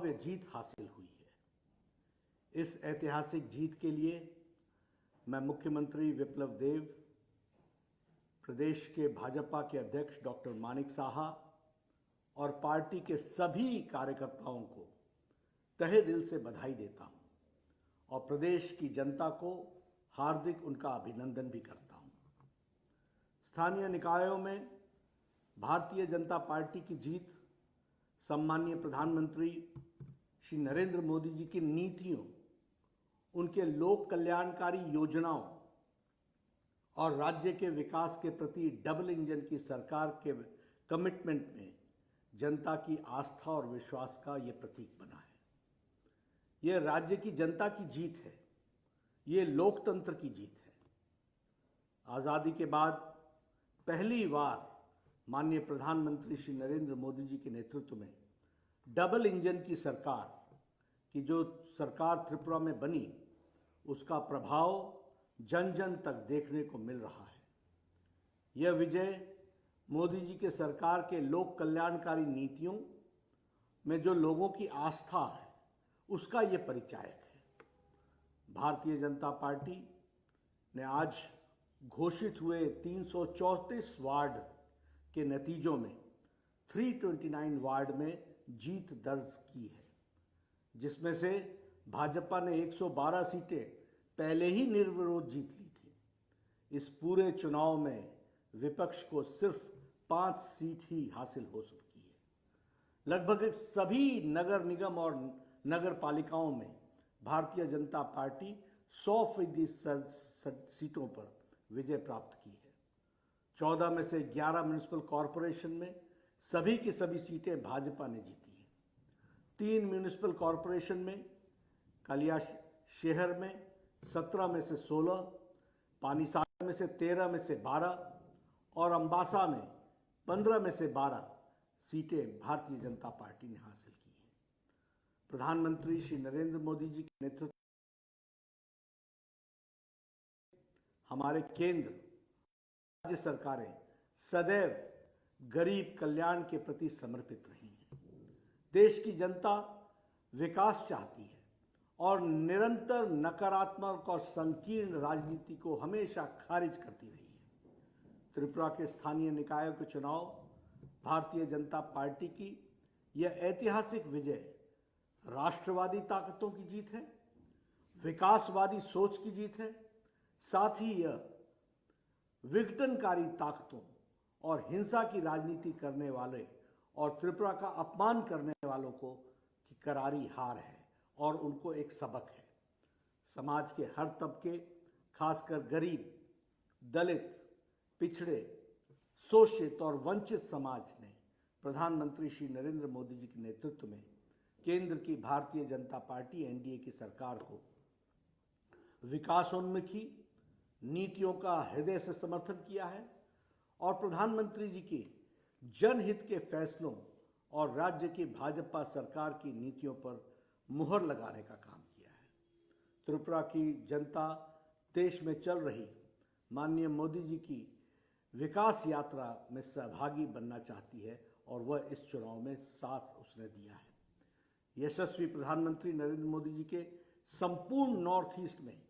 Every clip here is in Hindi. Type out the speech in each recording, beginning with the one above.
भव्य जीत हासिल हुई है। इस ऐतिहासिक जीत के लिए मैं मुख्यमंत्री विप्लव देव, प्रदेश के भाजपा के अध्यक्ष डॉक्टर मानिक साहा और पार्टी के सभी कार्यकर्ताओं को तहे दिल से बधाई देता हूं और प्रदेश की जनता को हार्दिक उनका अभिनंदन भी करता हूं। स्थानीय निकायों में भारतीय जनता पार्टी की जीत सम्माननीय प्रधानमंत्री श्री नरेंद्र मोदी जी की नीतियों, उनके लोक कल्याणकारी योजनाओं और राज्य के विकास के प्रति डबल इंजन की सरकार के कमिटमेंट में जनता की आस्था और विश्वास का ये प्रतीक बना है। यह राज्य की जनता की जीत है, ये लोकतंत्र की जीत है। आज़ादी के बाद पहली बार माननीय प्रधानमंत्री श्री नरेंद्र मोदी जी के नेतृत्व में डबल इंजन की सरकार की जो सरकार त्रिपुरा में बनी, उसका प्रभाव जन जन तक देखने को मिल रहा है। यह विजय मोदी जी के सरकार के लोक कल्याणकारी नीतियों में जो लोगों की आस्था है, उसका ये परिचायक है। भारतीय जनता पार्टी ने आज घोषित हुए 334 वार्ड के नतीजों में 329 वार्ड में जीत दर्ज की है, जिसमें से भाजपा ने 112 सीटें पहले ही निर्विरोध जीत ली थी। इस पूरे चुनाव में विपक्ष को सिर्फ 5 सीट ही हासिल हो सकी है। लगभग सभी नगर निगम और नगर पालिकाओं में भारतीय जनता पार्टी 100% सीटों पर विजय प्राप्त की है। 14 में से 11 म्युनिसिपल कॉरपोरेशन में सभी की सभी सीटें भाजपा ने जीती हैं। 3 म्युनिसिपल कॉरपोरेशन में कालिया शहर में 17 में से 16, पानीसागर में से 13 में से 12 और अंबासा में 15 में से 12 सीटें भारतीय जनता पार्टी ने हासिल की हैं। प्रधानमंत्री श्री नरेंद्र मोदी जी के नेतृत्व हमारे केंद्र राज्य सरकारें सदैव गरीब कल्याण के प्रति समर्पित रही हैं। देश की जनता विकास चाहती है और निरंतर नकारात्मक और संकीर्ण राजनीति को हमेशा खारिज करती रही है। त्रिपुरा के स्थानीय निकायों के चुनाव भारतीय जनता पार्टी की यह ऐतिहासिक विजय राष्ट्रवादी ताकतों की जीत है, विकासवादी सोच की जीत है। साथ ही यह विघटनकारी ताकतों और हिंसा की राजनीति करने वाले और त्रिपुरा का अपमान करने वालों को की करारी हार है और उनको एक सबक है। समाज के हर तबके, खासकर गरीब, दलित, पिछड़े, शोषित और वंचित समाज ने प्रधानमंत्री श्री नरेंद्र मोदी जी के नेतृत्व में केंद्र की भारतीय जनता पार्टी एनडीए की सरकार को विकासोन्मुखी नीतियों का हृदय से समर्थन किया है और प्रधानमंत्री जी के जनहित के फैसलों और राज्य की भाजपा सरकार की नीतियों पर मुहर लगाने का काम किया है। त्रिपुरा की जनता देश में चल रही माननीय मोदी जी की विकास यात्रा में सहभागी बनना चाहती है और वह इस चुनाव में साथ उसने दिया है। यशस्वी प्रधानमंत्री नरेंद्र मोदी जी के संपूर्ण नॉर्थ ईस्ट में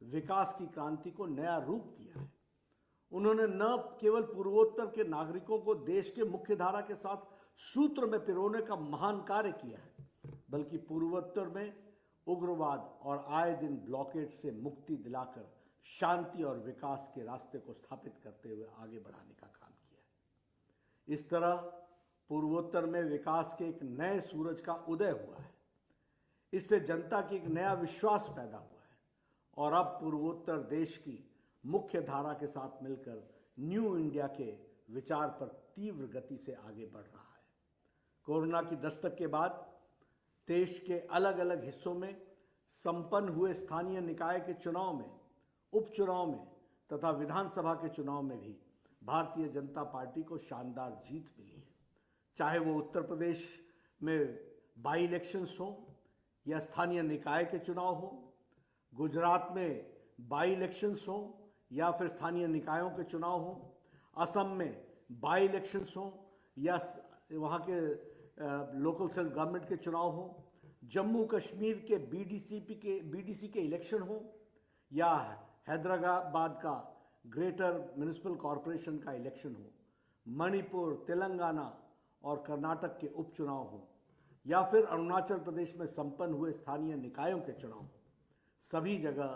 विकास की क्रांति को नया रूप दिया है। उन्होंने न केवल पूर्वोत्तर के नागरिकों को देश के मुख्य धारा के साथ सूत्र में पिरोने का महान कार्य किया है, बल्कि पूर्वोत्तर में उग्रवाद और आए दिन ब्लॉकेड से मुक्ति दिलाकर शांति और विकास के रास्ते को स्थापित करते हुए आगे बढ़ाने का काम किया है। इस तरह पूर्वोत्तर में विकास के एक नए सूरज का उदय हुआ है। इससे जनता की एक नया विश्वास पैदा हुआ है और अब पूर्वोत्तर देश की मुख्य धारा के साथ मिलकर न्यू इंडिया के विचार पर तीव्र गति से आगे बढ़ रहा है। कोरोना की दस्तक के बाद देश के अलग अलग हिस्सों में संपन्न हुए स्थानीय निकाय के चुनाव में, उपचुनाव में तथा विधानसभा के चुनाव में भी भारतीय जनता पार्टी को शानदार जीत मिली है। चाहे वो उत्तर प्रदेश में बाई इलेक्शंस हो या स्थानीय निकाय के चुनाव हो, गुजरात में बाई इलेक्शंस हो या फिर स्थानीय निकायों के चुनाव हो, असम में बाई इलेक्शंस हो या वहाँ के लोकल सेल्फ गवर्नमेंट के चुनाव हो, जम्मू कश्मीर के बीडीसी के इलेक्शन हो या हैदराबाद का ग्रेटर म्युनिसिपल कॉरपोरेशन का इलेक्शन हो, मणिपुर, तेलंगाना और कर्नाटक के उपचुनाव हो या फिर अरुणाचल प्रदेश में संपन्न हुए स्थानीय निकायों के चुनाव हो, सभी जगह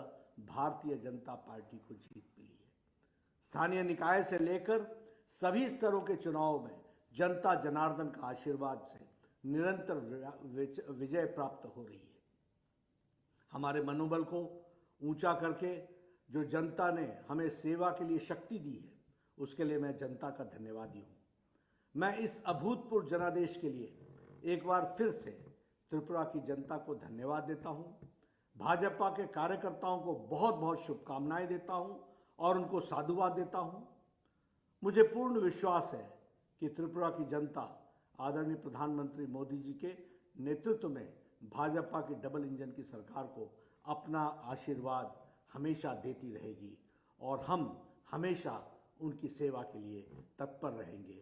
भारतीय जनता पार्टी को जीत मिली है। स्थानीय निकाय से लेकर सभी स्तरों के चुनाव में जनता जनार्दन का आशीर्वाद से निरंतर विजय प्राप्त हो रही है। हमारे मनोबल को ऊंचा करके जो जनता ने हमें सेवा के लिए शक्ति दी है, उसके लिए मैं जनता का धन्यवादी हूं। मैं इस अभूतपूर्व जनादेश के लिए एक बार फिर से त्रिपुरा की जनता को धन्यवाद देता हूं। भाजपा के कार्यकर्ताओं को बहुत बहुत शुभकामनाएं देता हूं और उनको साधुवाद देता हूं। मुझे पूर्ण विश्वास है कि त्रिपुरा की जनता आदरणीय प्रधानमंत्री मोदी जी के नेतृत्व में भाजपा की डबल इंजन की सरकार को अपना आशीर्वाद हमेशा देती रहेगी और हम हमेशा उनकी सेवा के लिए तत्पर रहेंगे।